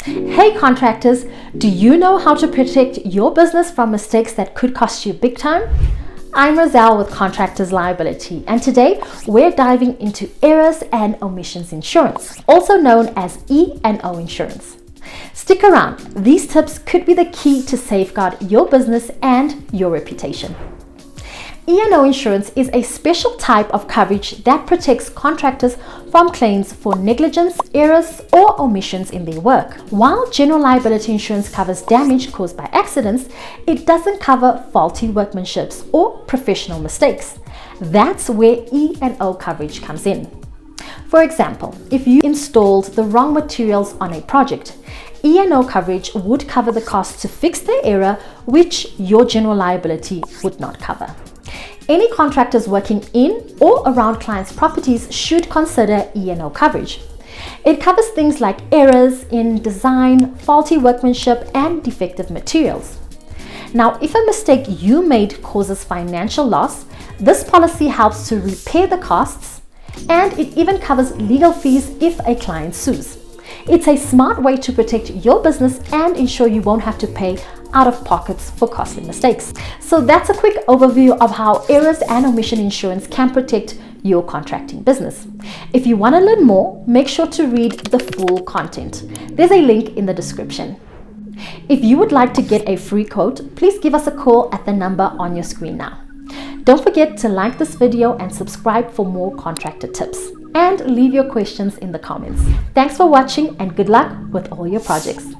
Hey contractors, do you know how to protect your business from mistakes that could cost you big time? I'm Roselle with Contractors Liability, and today we're diving into errors and omissions insurance, also known as E&O insurance. Stick around, these tips could be the key to safeguard your business and your reputation. E&O insurance is a special type of coverage that protects contractors from claims for negligence, errors, or omissions in their work. While general liability insurance covers damage caused by accidents, it doesn't cover faulty workmanship or professional mistakes. That's where E&O coverage comes in. For example, if you installed the wrong materials on a project, E&O coverage would cover the cost to fix the error, which your general liability would not cover. Any contractors working in or around clients' properties should consider E&O coverage. It covers things like errors in design, faulty workmanship, and defective materials. Now, if a mistake you made causes financial loss, this policy helps to repair the costs, and it even covers legal fees if a client sues. It's a smart way to protect your business and ensure you won't have to pay out of pockets for costly mistakes. So that's a quick overview of how errors and omission insurance can protect your contracting business. If you want to learn more, make sure to read the full content. There's a link in the description. If you would like to get a free quote, please give us a call at the number on your screen now. Don't forget to like this video and subscribe for more contractor tips. And leave your questions in the comments. Thanks for watching and good luck with all your projects.